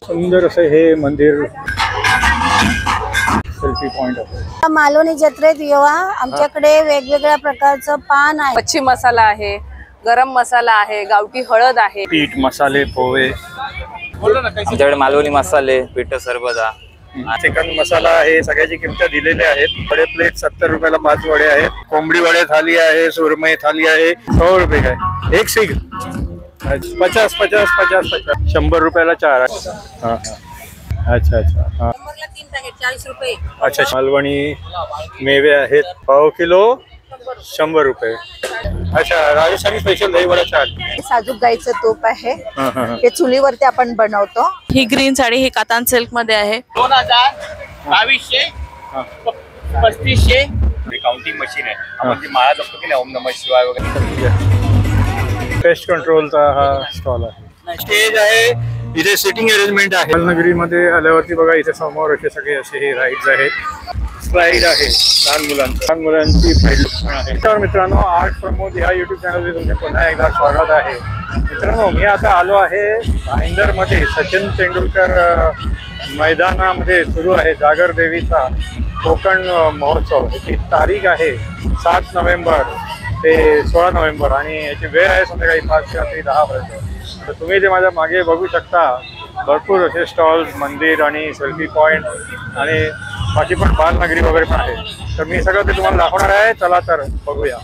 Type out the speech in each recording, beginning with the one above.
सुंदर असं हे मंदिर सेल्फी पॉइंट आहे। मालवणी जत्रेत येवा, आमच्याकडे वेगवेगळ्या प्रकारचं पान आहे, मच्छी मसाला आहे, गरम मसाला आहे, गावठी हळद आहे, पीठ मसाले पोहे, आमच्याकडे मालवणी मसाले, पीठ सरबत, चिकन मसाला आहे। सगळ्याची किंमत दिलेल्या आहेत। वडे प्लेट 70 रुपयाला 5 वडे आहेत। कोंबडी वडे थाली आहे, सुरमई थाली आहे 100 रुपये काय एक सीग 50 50 50 50 100 रुपयाला 4 आहे। हा अच्छा अच्छा हा 3 पॅकेट 40 रुपये। अच्छा मालवणी मेवे आहेत पाव किलो 100 रुपये। अच्छा राजस्थानी स्पेशल दही वडा चाट। साजूक गाईचं तूप आहे, हे चुलीवरती आपण बनवतो। ही ग्रीन साडी ही कातान सिल्क मध्ये आहे। 2000 2200 3500 काउंटिंग मशीन आहे। आपण जी माळा जपतो की नाही ओम नमः शिवाय वगैरे। पेस्ट कंट्रोलचा हा स्टॉल आहे। स्टेज आहे, इथे सिटिंग अरेंजमेंट आहे। नगरीमध्ये आल्यावरती बघा इथे समोर असे सगळे असे हे राईड्स आहेत, स्लाइड आहे लहान मुलांची फाईल आहे। तर मित्रांनो आर्ट प्रमोद या युट्यूब चॅनलवर तुमचे पुन्हा एकदा स्वागत आहे। मित्रांनो मी आता आलो आहे भाईंदरमध्ये सचिन तेंडुलकर मैदानामध्ये सुरू आहे जागर देवीचा कोकण महोत्सव। याची तारीख आहे 7 नोव्हेंबर ते 16 नोव्हेंबर आणि याची वेळ आहे संध्याकाळी 5 ते 10 पर्यंत। तर तुम्ही जे माझ्या मागे बघू शकता भरपूर असे स्टॉल्स, मंदिर आणि सेल्फी पॉइंट आणि बाकी पण बालनगरी वगैरे पण आहे। तर मी सगळं ते तुम्हाला दाखवणार आहे, चला तर बघूया।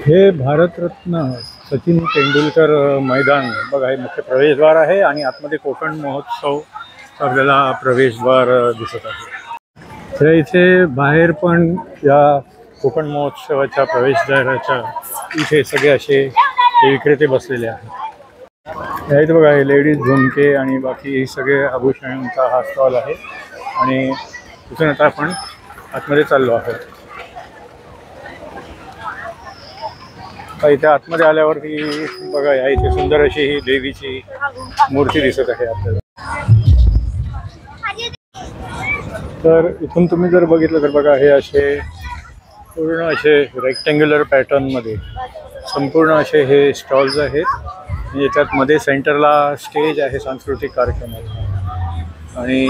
हे भारतरत्न सचिन तेंडुलकर मैदान बघा, हे मुख्य प्रवेशद्वार आहे आणि आतमध्ये कोकण महोत्सव आपल्याला प्रवेशद्वार दिसत आहे। तर इथे बाहेर पण या कोकण महोत्सवाच्या प्रवेशद्वाराच्या इथे सगळे असे विक्रेते बसलेले आहेत। इथे बघा हे लेडीज झुमके आणि बाकी सगळे आभूषणांचा हा स्टॉल आहे आणि तिथून आता आपण आतमध्ये चाललो आहोत। इथे आतमध्ये आल्यावरती बघा या इथे सुंदर अशी ही देवीची मूर्ती दिसत आहे आपल्याला। तर इथून तुम्ही जर बघितलं तर बघा हे असे पूर्ण असे रेक्टँग्युलर पॅटर्नमध्ये संपूर्ण असे हे स्टॉल्स आहेत। याच्यात मध्ये सेंटरला स्टेज आहे सांस्कृतिक कार्यक्रमाचा आणि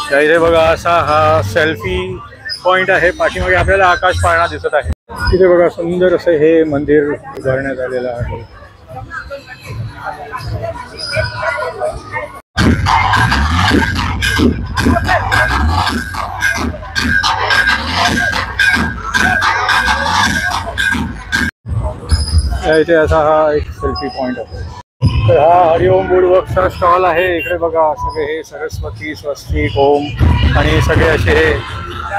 त्या इथे बघा असा हा सेल्फी पॉइंट आहे। पाठीमागे आपल्याला आकाश पाळणा दिसत आहे। तिथे बघा सुंदर असं हे मंदिर उभारण्यात आलेलं आहे। इथे असा हा एक सेल्फी पॉइंट आहे। तर हा हरिओम वुडवर्कचा स्टॉल आहे। इकडे बघा सगळे हे सरस्वती, स्वस्तिक, ओम आणि सगळे असे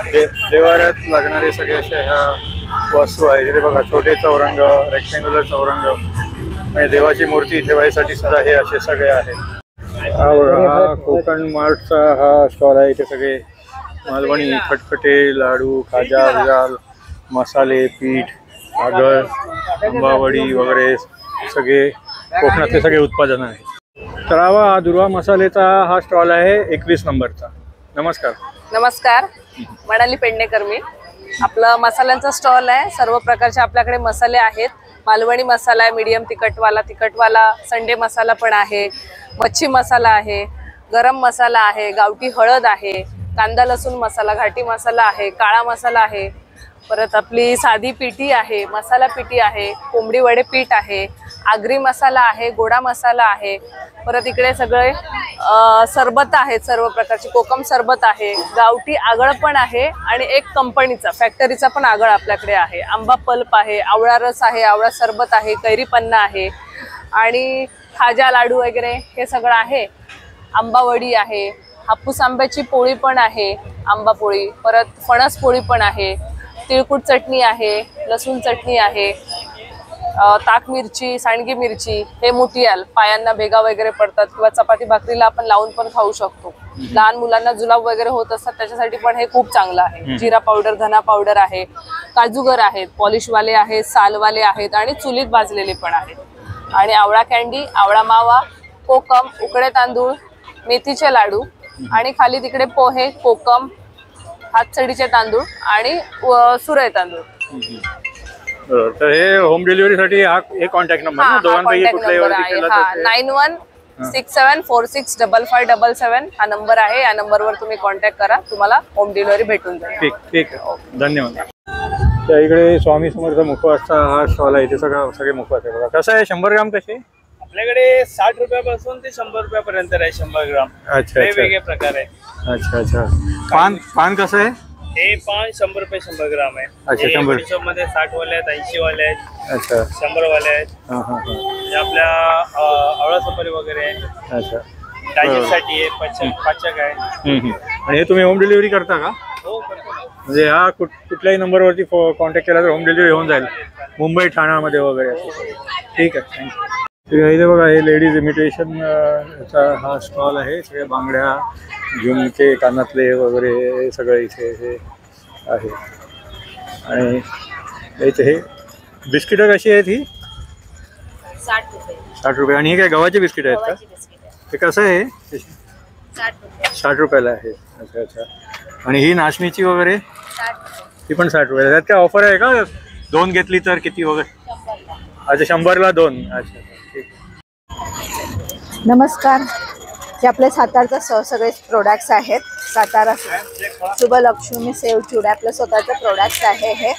हे देवाऱ्यात लागणारे सगळे असे ह्या वस्तू आहे। इथे बघा छोटे चौरंग, रेक्टँग्युलर चौरंग आणि देवाची मूर्ती ठेवायसाठी सुद्धा हे असे सगळे आहेत। हा कोकण मार्टचा हा स्टॉल आहे। इथे सगळे मालवणी खटखटे, लाडू, खाजा, विराल, मसाले, पीठ, आगळ, आंबावडी वगैरे सगळे कोकणातले सगळे उत्पादन आहे। तळावा दुर्वा मसालेचा हा स्टॉल आहे 21 नंबरचा। नमस्कार। नमस्कार, मनाली पेडणेकर मी। आपलं मसाल्यांचा स्टॉल आहे। सर्व प्रकारचे आपल्याकडे मसाले आहेत। मालवणी मसाला आहे, मीडियम तिखटवाला, संडे मसाला पण आहे, मच्छी मसाला आहे, गरम मसाला आहे, गावठी हळद आहे, कांदा लसूण मसाला, घाटी मसाला आहे, काळा मसाला आहे, परत आपली साधी पिठी आहे, मसाला पिठी आहे, कोंबडी वडे पीठ आहे, आगरी मसाला आहे, गोडा मसाला आहे, परत इकडे सगळे सरबत आहेत, सर्व प्रकारची कोकम सरबत आहे, गावठी आगळ पण आहे आणि एक कंपनीचा फॅक्टरीचा पण आगळ आपल्याकडे आहे, आंबा पल्प आहे, आवळा रस आहे, आवळा सरबत आहे, कैरी पन्ना आहे आणि खाजा लाडू वगैरे हे सगळं आहे। आंबावडी आहे, हापूस आंब्याची पोळी पण आहे, आंबा पोळी, परत फणस पोळी पण आहे, तिळकुट चटणी आहे, लसूण चटणी आहे, ताक मिरची, सांडगी मिरची, हे मुठियाल पायांना भेगा वगैरे पडतात किंवा चपाती भाकरीला आपण लावून पण खाऊ शकतो। लहान मुलांना जुलाब वगैरे होत असतात त्याच्यासाठी पण हे खूप चांगलं आहे। जिरा पावडर, धना पावडर आहे, काजूगर आहेत, पॉलिशवाले आहेत, सालवाले आहेत आणि चुलीत भाजलेले पण आहेत आणि आवळा कॅन्डी, आवळा मावा, कोकम, उकडे तांदूळ, मेथीचे लाडू आणि खाली तिकडे पोहे, कोकम, हातसडीचे तांदूळ आणि सुरई तांदूळ बरोबर. तर हे होम डिलिव्हरीसाठी हा एक कॉन्टॅक्ट नंबर ना, दोघांपैकी कुठल्याही वरती केला तर ते- 9167467577 हा नंबर आहे. या नंबरवर तुम्ही कॉन्टॅक्ट करा, तुम्हाला होम डिलिव्हरी भेटून जाईल. ठीक ठीक आहे, धन्यवाद. त्या इकडे स्वामी समर्थ मुखवासचा हा स्टॉल आहे, इथे सगळे मुखवास आहे बघा. कसं आहे, 100 ग्राम कसे? आपल्याकडे 60 रुपयापासून ते 100 रुपयापर्यंत आहे. 100 ग्राम अच्छा वेगवेगळे अच्छा प्रकार आहेत. अच्छा अच्छा. पान कसं आहे? हे पान 100 रुपये 100 ग्राम आहे. अच्छा, 100. मध्ये 60 वाले आहेत, 80 वाले आहेत, अच्छा 100 वाले आहेत. हां हां हां. हे आपल्या आवळा सफारी वगैरे आहे. अच्छा. डायजेस्ट साठी आहे, पाचक आहे. आणि हे तुम्ही होम डिलिव्हरी करता का? हो करतो ना. म्हणजे हा कुठल्याही नंबरवरती कॉन्टॅक्ट केला तर होम डिलिव्हरी होऊन जाईल, मुंबई ठाण्यामध्ये वगैरे असं. ठीक आहे, थँक्यू. इथे बघा हे लेडीज इमिटेशन चा हा स्टॉल आहे. सगळ्या बांगड्या, झुमके, कानातले वगैरे हे सगळं इथे हे आहे. आणि इथे हे बिस्किटं कशी आहेत ही? 60 रुपये. आणि हे काय गव्हाचे बिस्किट आहेत का? ते कसं आहे? 60 रुपयाला आहे. अच्छा अच्छा. आणि ही नाचणीची वगैरे ती पण 60 रुपयाला. त्यात काय ऑफर आहे का? 2 घेतली तर किती वगैरे? अच्छा, 100ला 2. अच्छा ठीक. नमस्कार. हे आपले सातारचे सगळे प्रोडक्ट्स आहेत. सातारा शुभलक्ष्मी सेव चिवडा आपलं स्वतःचं प्रोडक्ट्स आहे. हे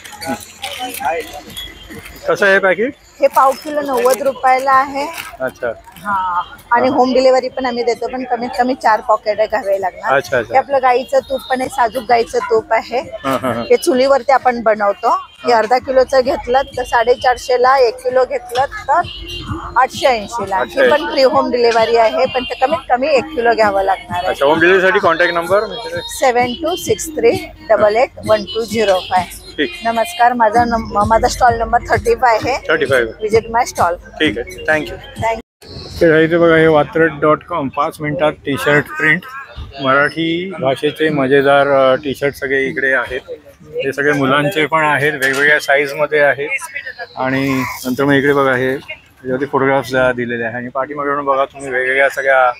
कसं आहे पॅकेट? हे पाव किलो 90 रुपयाला आहे. अच्छा. हा. आणि होम डिलिव्हरी पण आम्ही देतो, पण कमीत कमी 4 पॉकेट घ्यावे लागणार. अच्छा अच्छा. हे आपलं गाईचं तूप पण आहे, साजूक गाईचं तूप आहे. हां हां हां. हे चुलीवरती आपण बनवतो. हे अर्धा किलोचं घेतलं तर 450ला, 1 किलो घेतलं तर 880ला. ही पण फ्री होम डिलिव्हरी आहे, पण ते कमीत कमी 1 किलो घ्यावं लागणार आहे. अच्छा. होम डिलिव्हरीसाठी कॉन्टॅक्ट नंबर 7263881205. ठीक. नमस्कार. माझा स्टॉल नंबर 35 आहे. 35. विजिट माय स्टॉल. ठीक आहे, थँक्यू. थँक्यू. तर इथे बघा हे वात्रट.com 5 मिनिटात टी शर्ट प्रिंट, मराठी भाषेचे मजेदार टी शर्ट सगळे इकडे आहेत. हे सगळे मुलांचे पण आहेत, वेगवेगळ्या साईजमध्ये आहेत. आणि नंतर मग इकडे बघा हे त्याच्यावरती फोटोग्राफ्स दिलेले आहे. आणि पाठीमागून बघा तुम्ही वेगवेगळ्या सगळ्या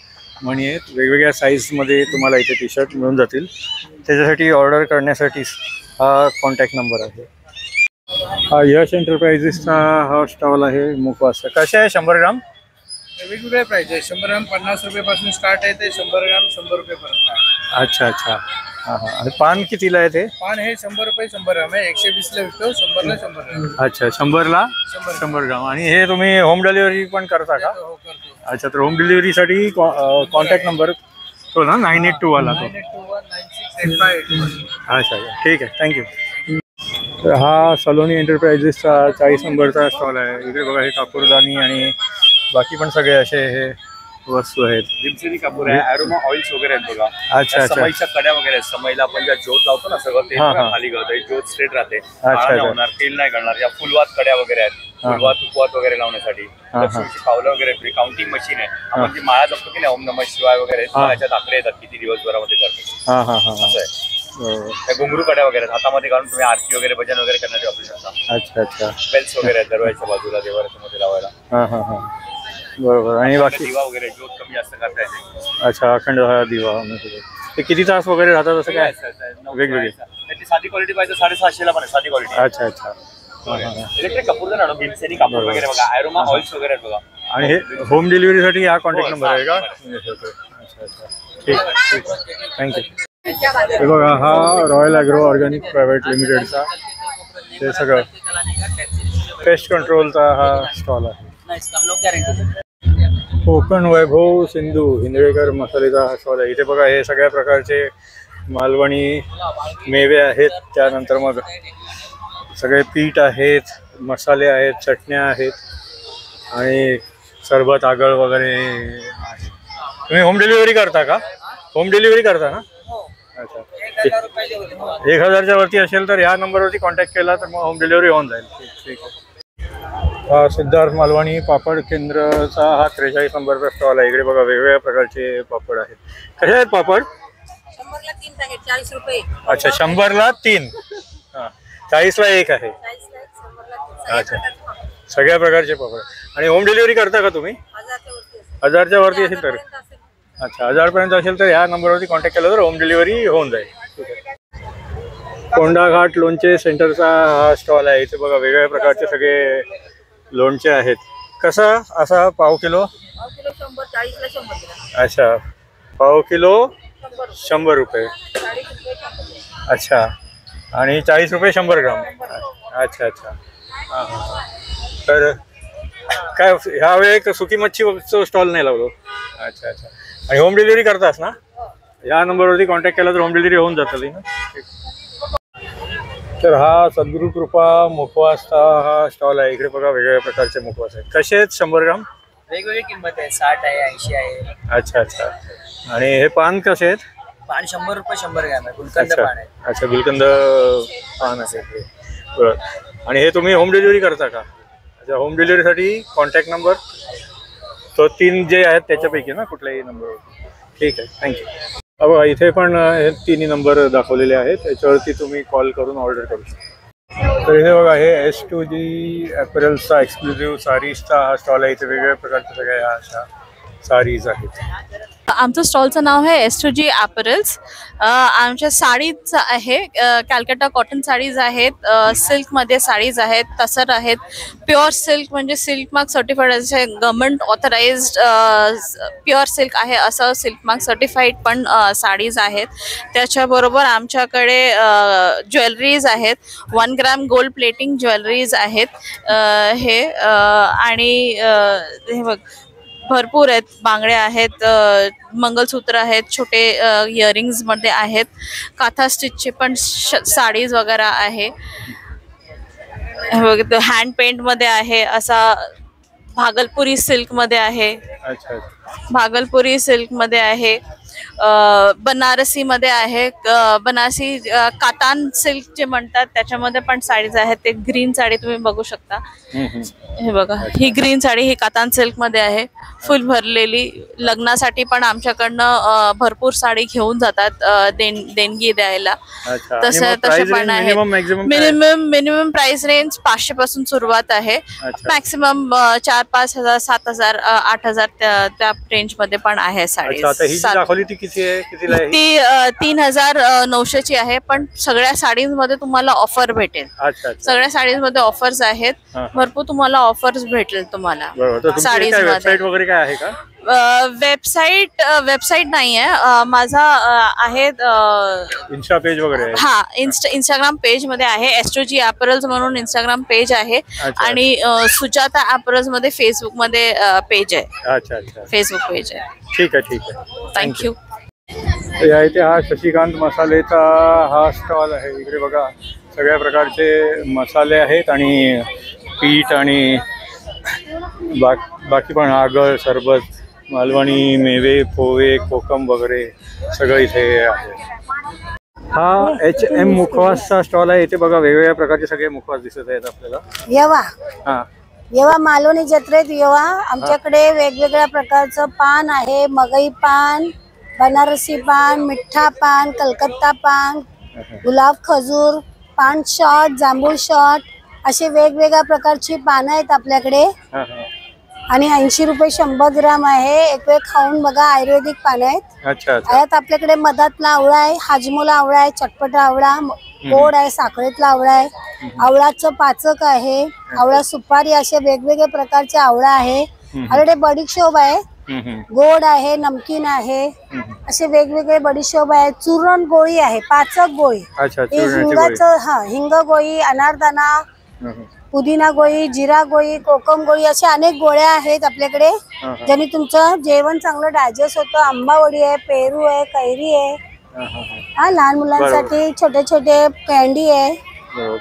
मणी आहेत, वेगवेगळ्या साईजमध्ये तुम्हाला इथे टी शर्ट मिळून जातील. त्याच्यासाठी ऑर्डर करण्यासाठी हा कॉन्टॅक्ट नंबर आहे. हा यश एंटरप्राइजेसचा हा स्टॉल आहे मुखवास. कसे आहे 100 ग्राम? वेगवेगळे प्राइस आहे. 100 ग्राम 50 रुपयापासून स्टार्ट आहे, ते 100 ग्राम 100 रुपयेपर्यंत आहे. अच्छा अच्छा. हां हां. आणि पान कितीला आहे ते? पान हे 100 रुपये 100 ग्राम आहे. 120ला विकतो, 100ला 100 ग्राम. अच्छा, 100ला 100 ग्राम. आणि हे तुम्ही होम डिलिव्हरी पण करता का? हो करतो. अच्छा. तर होम डिलिव्हरीसाठी कॉन्टॅक्ट नंबर तो ना 982 वाला तो. 9821968581. अच्छा अच्छा. ठीक आहे, थँक्यू. तर हा सलोनी एंटरप्राइजेसचा 40 नंबरचा स्टॉल आहे. इकडे बघा हे कापूरदानी आणि बाकी पण सगळे असे हे वस्तू आहेत. भीमसेनी कापूर आहे, अरोमा ऑइल्स वगैरे आहेत बघा. अच्छा अच्छा. समईच्या कड्या वगैरे आहेत. समईला आपण ज्या ज्योत लावतो ना, सगळं ते हां, हां. खाली गळतं. ज्योत स्ट्रेट राहते, अच्छा. काळा नाही होणार, तेल नाही गळणार. या फुलवात कड्या वगैरे आहेत, फुलवात उपवात वगैरे लावण्यासाठी. हां. लक्ष्मीची पावलं वगैरे, काउंटिंग मशीन आहे. आपण जी माळा जपतो की नाही, ओम नमः शिवाय वगैरे, हां. त्याच्यात आकडे येतात किती दिवसभरामध्ये करतो. हां हां हां. असं आहे. बरोबर. त्या घुंगरू कड्या वगैरे आहेत, हातामध्ये घालून तुम्ही आरती वगैरे भजन वगैरे करण्यासाठी वापरू शकता. अच्छा अच्छा. बेल्स वगैरे आहेत दरवाजाच्या बाजूला, देवाऱ्याच्या मध्ये लावायला. हां हां हां. बरोबर. आणि बाकी दिवा वगैरे ज्योत कमी जास्त करता येते. अच्छा, अखंड हा दिवा. ते किती तास वगैरे राहतात असं काय? वेगवेगळे. त्याची साधी क्वालिटी पाहिजे 750ला पण आहे, साधी क्वालिटी. अच्छा अच्छा. हां हां हां. इलेक्ट्रिक कापूर ना, भीमसेनी कापूर वगैरे बघा, अरोमा ऑइल्स वगैरे आहेत बघा. आणि हे होम डिलिव्हरीसाठी हा कॉन्टॅक्ट हो, नंबर आहे का? हां. अच्छा अच्छा. ठीक ठीक. थँक्यू. हे बघा हा रॉयल ॲग्रो ऑर्गॅनिक प्रायव्हेट लिमिटेडचा ते सगळं पेस्ट कंट्रोलचा हा स्टॉल आहे. कोकण वैभव सिंधू हिंदळेकर मसालेचा हा स्टॉल आहे. इथे बघा हे सगळ्या प्रकारचे मालवणी मेवे आहेत. त्यानंतर मग सगळे पीठ आहेत, मसाले आहेत, चटण्या आहेत आणि सरबत आगळ वगैरे आहे. तुम्ही होम डिलिव्हरी करता का? होम डिलिव्हरी करता ना? अच्छा. 1000च्या वरती असेल तर ह्या नंबरवरती कॉन्टॅक्ट केला तर मग होम डिलिव्हरी होऊन जाईल. ठीक आहे. हा सिद्धार्थ मालवणी पापड केंद्रचा हा 43 नंबरचा स्टॉल आहे. इकडे बघा वेगवेगळ्या प्रकारचे पापड आहेत. कसे आहेत पापड? 100ला 3 पॅकेट 40 रुपये. अच्छा, 100ला 3. हां, 40ला 1 आहे. अच्छा, सगळ्या प्रकारचे पापड. आणि होम डिलिव्हरी करता का तुम्ही? 1000च्या वरती असेल तर? अच्छा, 1000पर्यंत असेल तर ह्या नंबरवरती कॉन्टॅक्ट केला तर होम डिलिव्हरी होऊन जाईल. ठीक आहे. कोंडाघाट लोणचे सेंटरचा हा स्टॉल आहे. इथे बघा वेगवेगळ्या प्रकारचे सगळे लोणचे आहेत. कसा असा पाव किलो? अच्छा, पाव किलो 100 रुपये. अच्छा, आणि 40 रुपये 100 ग्राम. अच्छा अच्छा. हां हां. तर काय ह्या वेळी सुकी मच्छीचं स्टॉल नाही लावलो? अच्छा अच्छा. आणि होम डिलिव्हरी करतास ना? या नंबरवरती कॉन्टॅक्ट केला तर होम डिलिव्हरी होऊन जातं ना? तर हा सद्गुरू कृपा मुखवासचा हा स्टॉल आहे. इकडे बघा वेगवेगळ्या प्रकारचे मुखवास आहेत. कसे आहेत 100 ग्राम? वेगवेगळी किंमत आहे, 60 आहे, 80 आहे. अच्छा अच्छा. आणि हे पान कसे आहेत? पान 100 रुपये 100 ग्रॅम आहे, गुलकंद अच्छा पान आहे. अच्छा, गुलकंद पान आहे ते. बरं. आणि हे तुम्ही होम डिलिव्हरी करता का? अच्छा, होम डिलिव्हरीसाठी कॉन्टॅक्ट नंबर तो 3 जे आहेत त्याच्यापैकी ना कुठल्याही नंबरवर? ठीक आहे, थँक्यू. बघा इथे पण हे 3 नंबर दाखवलेले आहेत, त्याच्यावरती तुम्ही कॉल करून ऑर्डर करू शकता. तर इथे बघा हे S2G ॲपरल्सचा एक्सक्लुझिव्ह सारीजचा हा स्टॉल आहे. इथे वेगवेगळ्या प्रकारच्या सगळ्या अशा सारीज आहेत. आमचं स्टॉलचं नाव आहे S2G ॲपरल्स. आमच्या साडीज आहे, कॅलकटा कॉटन साडीज आहेत, सिल्कमध्ये साडीज आहेत, तसर आहेत, प्युअर सिल्क म्हणजे सिल्क मार्क सर्टिफाईड असे गव्हर्नमेंट ऑथराइज्ड प्युअर सिल्क आहे असं सिल्क मार्क सर्टिफाईड पण साडीज आहेत. त्याच्याबरोबर आमच्याकडे ज्वेलरीज आहेत, 1 ग्रॅम गोल्ड प्लेटिंग ज्वेलरीज आहेत. हे आणि हे बघ भरपूर आहेत, बांगड्या आहेत, मंगलसूत्र आहेत, छोटे इयरिंग्समध्ये आहेत, काथा स्टिचचे पण साडीज वगैरे आहे. बघ हँड पेंटमध्ये आहे, असा भागलपुरी सिल्कमध्ये आहे. अच्छा. भागलपुरी सिल्कमध्ये आहे, बनारसीमध्ये आहे, बनारसी कातान सिल्क जे म्हणतात त्याच्यामध्ये पण साडीज आहेत. ते ग्रीन साडी तुम्ही बघू शकता. हे बघा ही ग्रीन साडी ही कातान सिल्कमध्ये आहे, फुल भरलेली. लग्नासाठी पण आमच्याकडनं भरपूर साडी घेऊन जातात देणगी द्यायला. तसं पण आहे. मिनिमम प्राइस रेंज 500 पासून सुरुवात आहे, मॅक्सिमम 4-5 हजार 7 हजार 8 हजार त्या रेंज मध्ये पण आहे साडी. ती 3900 ची आहे, पण सगळ्या साडींमध्ये तुम्हाला ऑफर भेटेल. सगळ्या साडींमध्ये ऑफर्स आहेत, भरपूर तुम्हाला ऑफर्स भेटेल तुम्हाला साडीज मध्ये. वगैरे काय आहे का? वेबसाईट नाही आहे माझा, आहे इन्स्टा पेज वगैरे? हा, इंस्टाग्राम पेज मध्ये आहे. S2G ॲपरल्स म्हणून इंस्टाग्राम पेज आहे, आणि सुजाता ॲपरल्स मध्ये फेसबुक मध्ये पेज आहे. अच्छा अच्छा, फेसबुक पेज आहे. ठीक आहे ठीक आहे, थँक्यू. या इथे हा शशिकांत मसालेचा हा स्टॉल आहे. इकडे बघा सगळ्या प्रकारचे मसाले आहेत, आणि पीठ आणि बाकी पण आगळ, सरबत, मालवणी मेवे, पोहे, कोकम वगैरे सगळं इथे आहे. हा HM मुखवासचा स्टॉल आहे. इथे बघा वेगवेगळ्या प्रकारचे सगळे मुखवास दिसत आहेत आपल्याला. येवा मालवणी जत्रेत येवा. आमच्याकडे वेगवेगळ्या प्रकारचं पान आहे, मगई पान, बनारसी पान, मिठ्ठा पान, कलकत्ता पान, गुलाब खजूर, पान शॉट, जांभूळ शॉट, असे वेगवेगळ्या प्रकारची पानं आहेत आपल्याकडे. आणि 80 रुपये 100 ग्राम आहे. एक वेळ खाऊन बघा, आयुर्वेदिक पानं आहेत. यात आपल्याकडे मधातला आवळा आहे, हाजमोला आवळा आहे, चटपटा आवळा, गोड आहे, साखरेतला आवळा आहे, आवळाचं पाचक आहे, आवळा सुपारी, असे वेगवेगळे प्रकारचे आवळा आहे. आपल्याकडे बडीशोप आहे, गोड आहे, नमकीन आहे, असे वेगवेगळे बडीशोप आहे. चूर्ण गोळी आहे, पाचक गोळी, हिंगाचं हिंग गोळी, अनारदाना, पुदिना गोळी, जिरा गोळी, कोकम गोळी, अशा अनेक गोळ्या आहेत आपल्याकडे, ज्याने तुमचं जेवण चांगलं डायजेस्ट होतं. आंबावडी आहे, पेरू आहे, कैरी आहे. हा, लहान मुलांसाठी छोटे छोटे कॅन्डी आहे.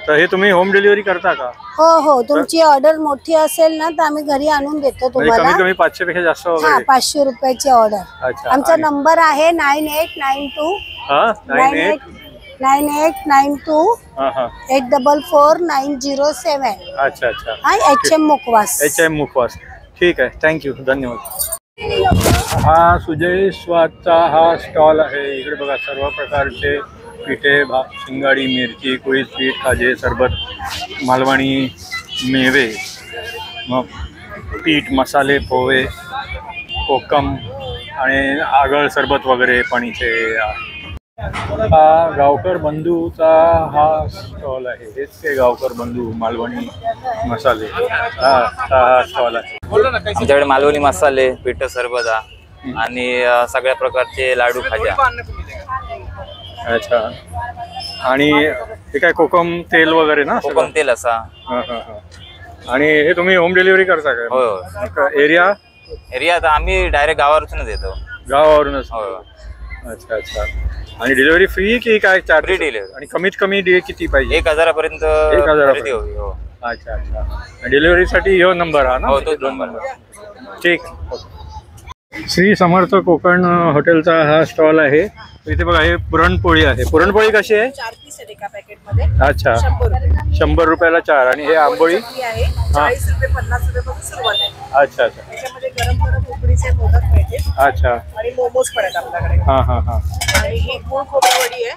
तर हे तुम्ही होम डिलिव्हरी करता का? हो हो, तुमची ऑर्डर मोठी असेल ना तर आम्ही घरी आणून देतो तुम्हाला. कमी 500 पेक्षा जास्त? हा, 500 रुपयाची ऑर्डर. आमचा नंबर आहे 9892 844-907. अच्छा अच्छा. HM मुखवास. HM मुखवास. ठीक आहे, थँक्यू, धन्यवाद. हा सुजय स्वादचा हा स्टॉल आहे. इकडे बघा सर्व प्रकारचे पिठे, शिंगाडी, मिरची, कुळीत पीठ, खाजे, सरबत, मालवणी मेवे, मग पीठ, मसाले, पोहे, कोकम आणि आगळ, सरबत वगैरे पण इथे आहे. हा गावकर बंधूचा हा स्टॉल आहे. हेच ते गावकर बंधू मालवणी मसाले. हा स्टॉल आहे. आमच्याकडे मालवणी मसाले, पिठं सरबता आणि सगळ्या प्रकारचे लाडू खाजा. अच्छा. आणि हे काय कोकम तेल वगैरे ना? कोकम तेल असा. आणि हे तुम्ही होम डिलिव्हरी करता का? हो. एरिया आता आम्ही डायरेक्ट गावावरूनच येतो. गावावरूनच? हो. अच्छा अच्छा. आणि डिलिव्हरी फ्री की काय चार्ज? Free delivery. आणि कमीत कमी किती पाहिजे? 1000पर्यंत. 1000. हो. अच्छा अच्छा. डिलिव्हरीसाठी हो नंबर हा ना? हो, तोच नंबर. ठीक. श्री समर्थ कोकण हॉटेलचा हा स्टॉल आहे. इथे बघा हे पुरणपोळी आहे. पुरणपोळी कशी आहे? 4 पीस आहे एका पॅकेटमध्ये. अच्छा. 100 रुपयाला 4. आणि हे आंबोळी आहे 40 रुपये 50 रुपये पासून सुरुवात आहे. अच्छा अच्छा. त्याच्यामध्ये गरम गरम उकडीचे मोदक मिळतील. अच्छा. आणि मोमोज पण आहेत आपल्याकडे. आणि ही गुळ खोबरं वडी आहे.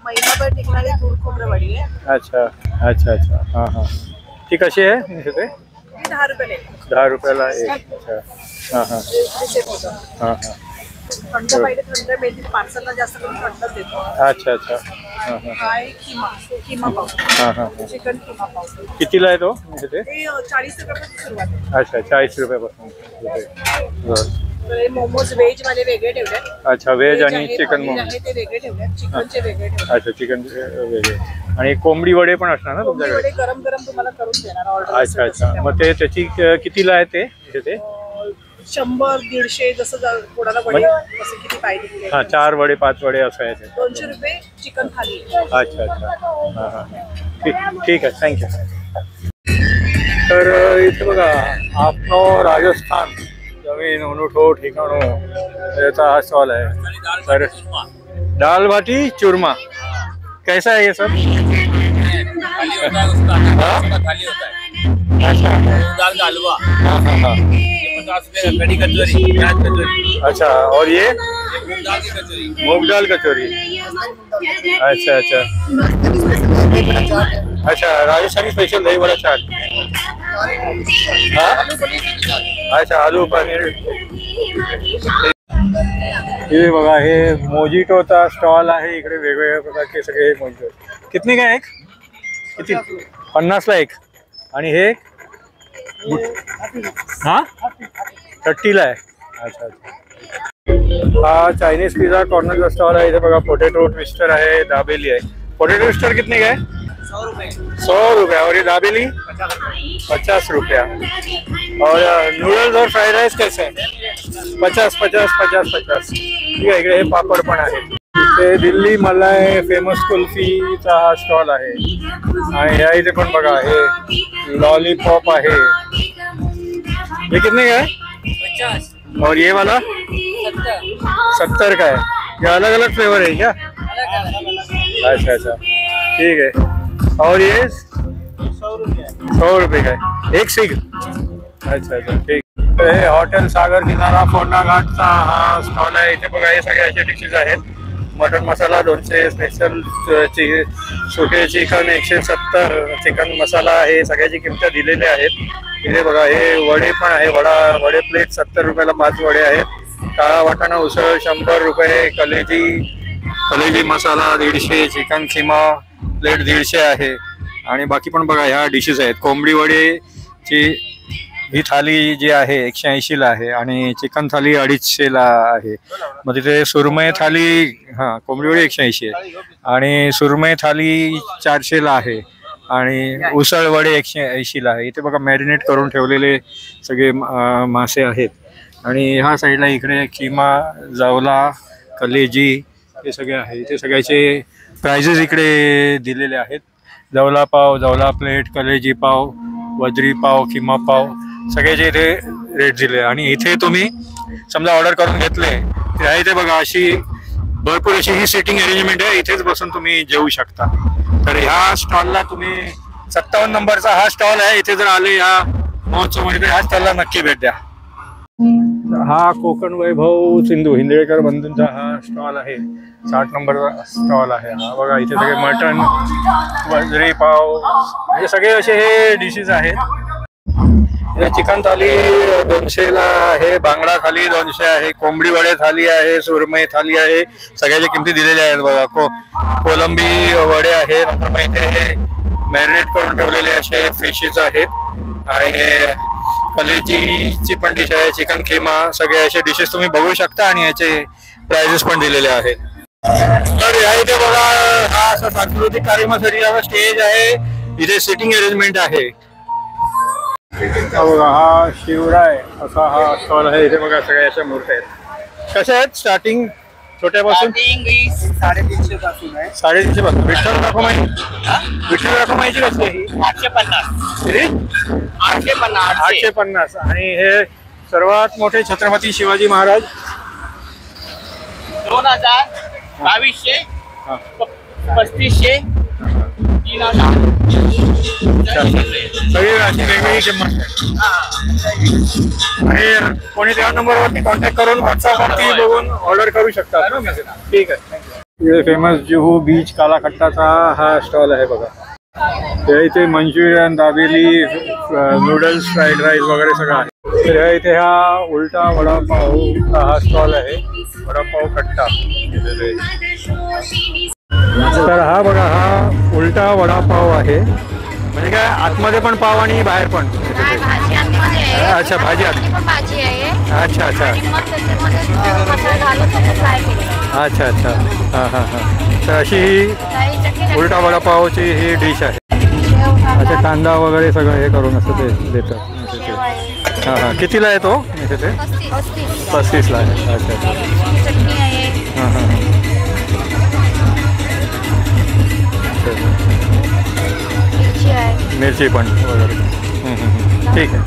महिनाभर टिकणारी गुळ खोबरं वडी आहे. अच्छा अच्छा अच्छा. ती कशी आहे? ते 10 रुपये. 10 रुपयाला एक. अच्छा. उकडीचे मोदक. थंड पाहिजे थंड मिळतील. पार्सलला जास्त करून थंडच देतो. अच्छा अच्छा. काय किमा पाव. चिकन किमा पाव. कितीला आहे तो? ते 40 रुपयापासून सुरुवात आहे. अच्छा 40 रुपयापासून. तर मोमोज व्हेज वाले वेगळे ठेवले. अच्छा. व्हेज आणि चिकन मोमोज ते वेगळे ठेवले. चिकनचे वेगळे ठेवले. अच्छा. चिकन वेगळे. आणि कोंबडी वडे पण असणार ना तुमच्याकडे? गरम गरम तुम्हाला करून देणार ऑर्डर. अच्छा अच्छा. मग ते त्याची कितीला आहे ते? 100 150 जसं कोणाला वडे कसं किती पाहिजे. 4 वडे 5 वडे असं आहे ते. 200 रुपये चिकन थाली. अच्छा अच्छा. ठीक आहे. थँक्यू. तर इथे बघा आपनो राजस्थान जमीन उनुठो ठिकाणो याचा हा स्टॉल आहे. तर दाल बाटी चूरमा कैसा है ये सब? अच्छा. दाल का हलवा. हाँ. 50 रुपये कड़ी कचौरी, प्याज कचौरी. अच्छा. और ये मूंग दाल की कचौरी. मूंग दाल कचौरी. अच्छा अच्छा. अच्छा. राजस्थानी स्पेशल दही बड़ा चाट. अच्छा. आलू पनीर. हे बघा हे मोजिटोचा स्टॉल आहे. इकडे वेगवेगळ्या प्रकारचे सगळे मोजिटो. कितने का एक? किती? 50ला एक. आणि हे हा 30ला आहे. अच्छा अच्छा. हा चायनीज पिझ्झा कॉर्नरचा स्टॉल आहे. इथे बघा पोटॅटो ट्विस्टर आहे. दाबेली आहे. पोटॅटो ट्विस्टर कितने का है? 100 रुपये. और ये दाबेली 50 रुपया. और नूडल्स और फ्राइड राइस कैसे है? 50. ठीक आहे. इकडे हे पापड पण आहे. इथे दिल्ली मलाई फेमस कुल्फीचा हा स्टॉल आहे. आणि ह्या इथे पण बघा हे लॉलीपॉप आहे. ये कितने का है? 50. और ये वाला 70 का है. ये अलग अलग फ्लेवर है क्या? अच्छा अच्छा. ठीक है. और ये 100 रुपये का है. एक सिग. अच्छा अच्छा. ठीक. हे हॉटेल सागर किनारा फोंडा घाटचा हा स्टॉल आहे. इथे बघा हे सगळे असे डिशेस आहेत. मटन मसाला 200, स्पेशल सुके चिकन 170, चिकन मसाला हे सगळ्याची किंमत दिलेल्या आहेत. इथे बघा हे वडे पण आहे. वडे प्लेट 70 रुपयाला 5 वडे आहेत. काळा वाटाणा उसळ 100 रुपये. कलेजी मसाला 150, चिकन किमा प्लेट 150 आहे. आणि बाकी पण बघा ह्या डिशेस आहेत. कोंबडी वडेची ही थाली जी आहे 180ला आहे. आणि चिकन थाली 250ला आहे. मग तिथे सुरमई थाली कोंबडी वडी 180 आहे. आणि सुरमई थाली 400ला आहे. आणि उसळ वडे 180ला आहे. इथे बघा मॅरिनेट करून ठेवलेले सगळे मासे आहेत. आणि ह्या साईडला इकडे किमा जावला कलेजी हे सगळे आहे. इथे सगळ्याचे प्राइजेस इकडे दिलेले आहेत. जवला पाव, जवला प्लेट, कलेजी पाव, वजरी पाव, किमा पाव सगळ्याचे इथे रेट दिले. आणि इथे तुम्ही समजा ऑर्डर करून घेतले तर इथे बघा अशी भरपूर अशी ही सिटिंग अरेंजमेंट आहे. इथेच बसून तुम्ही जेवू शकता. तर ह्या स्टॉलला तुम्ही 57 नंबरचा हा स्टॉल आहे. इथे जर आले या महोत्सवमध्ये तर ह्या स्टॉलला नक्की भेट द्या. हा कोकण वैभव सिंधू हिंदळेकर बंधूंचा हा स्टॉल आहे. 60 नंबरचा स्टॉल आहे हा. बघा इथे सगळे मटण, वजरी पाव म्हणजे सगळे असे हे डिशेस आहेत. चिकन थाली 200 ला आहे, बांगडा थाली 200 आहे, कोंबडी वडे थाली आहे, सुरमई थाली आहे. सगळ्याच्या किमती दिलेल्या आहेत बघा. कोलंबी वडे आहे, नंतर मग इथे मॅरिनेट करून ठेवलेले असे फिशेस आहेत आणि कलेजीची पण डिश आहे, चिकन किमा. सगळे असे डिशेस तुम्ही बघू शकता आणि याचे प्राइजेस पण दिलेले आहेत. तर या इथे बघा हा असा सांस्कृतिक कार्यक्रमासाठी स्टेज आहे, इथे सिटिंग अरेंजमेंट आहे. बघा हा शिवराय असा हा स्टॉल आहे. इथे बघा सगळ्या अशा मूर्त्या आहेत. कशा आहेत स्टार्टिंग छोट्यापासून? 350 पासून आहे. 350 पासून. विठ्ठल रखुमाईची कसली आहे ही? 850. 850. आणि हे सर्वात मोठे छत्रपती शिवाजी महाराज 2000, 2200, 3500, 3000. सगळी अशी वेगवेगळी किंमत आहे. आणि कोणी त्या नंबरवरती कॉन्टॅक्ट करून व्हॉट्सअपवरती बघून ऑर्डर करू शकतात ना. ठीक आहे. फेमस जुहू बीच कालाखट्टाचा हा स्टॉल आहे बघा. इथे Manchurian, dabeli, noodles, fried rice वगैरे सगळं आहे. तर इथे हा उलटा वडापाव हा स्टॉल आहे, वडापाव कट्टा. तर हा बघा हा उलटा वडापाव आहे. म्हणजे काय आतमध्ये पण पाव आणि बाहेर पण? अच्छा भाजी अच्छा अच्छा अच्छा अच्छा हां हां हां. तर अशी ही उलटा वडापावची ही डिश आहे. अच्छा कांदा वगैरे सगळं हे करून असं ते देतात. हां हां. कितीला आहे तो? इथे ते 35ला आहे. अच्छा अच्छा हां हां हां. मिरची पण वगैरे. ठीक आहे.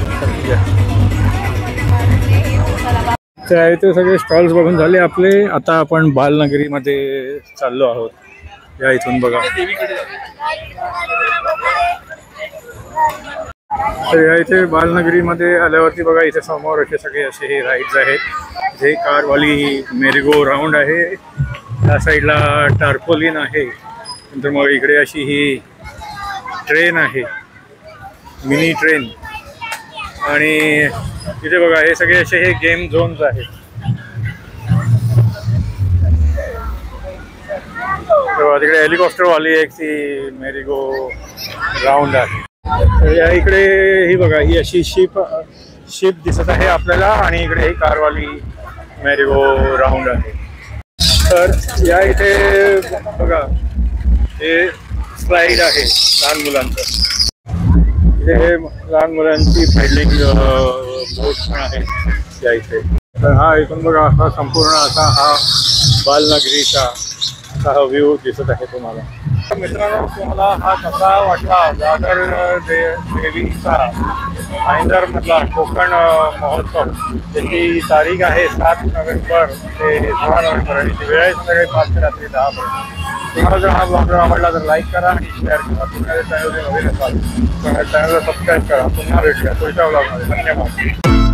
तर इथे सगळे स्टॉल्स बघून झाले आपले. आता आपण बालनगरीमध्ये चाललो आहोत. या इथून बघा. तर या इथे बालनगरीमध्ये आल्यावरती बघा इथे समोर असे सगळे असे हे राईड्स आहेत. जे कारवाली मेरीगो राऊंड आहे, त्या साईडला टार्पोलिन आहे, नंतर मग इकडे अशी ही ट्रेन आहे, मिनी ट्रेन. आणि इथे बघा हे सगळे असे हे गेम झोन्स आहेत. तिकडे हेलिकॉप्टरवाली एक ती मेरीगो राऊंड आहे. या इकडे ही बघा ही अशी शिप दिसत आहे आपल्याला आणि इकडे ही कारवाली मेरीगो राऊंड आहे. तर या इथे बघा हे स्लाईड आहे लहान मुलांचं. इथे हे लहान मुलांची पेडलिंग बोट पण आहे या इथे. तर हा इथून बघा हा संपूर्ण असा हा बालनगरीचा असा हा व्ह्यू दिसत आहे तुम्हाला. मित्रांनो तुम्हाला हा कसा वाटला दादर देवीचा भाईंदरमधला कोकण महोत्सव? त्याची तारीख आहे 7 नोव्हेंबर ते 16 नोव्हेंबर आणि वेळ आहे सकाळी 5 ते रात्री 10 पर्यंत. तुम्हाला जर हा ब्लॉग आवडला तर लाईक करा आणि शेअर करा. तुम्हाला चॅनल नवीन असाल तर चॅनलला सबस्क्राईब करा. पुन्हा भेटूया पुढच्या ब्लॉगमध्ये. धन्यवाद.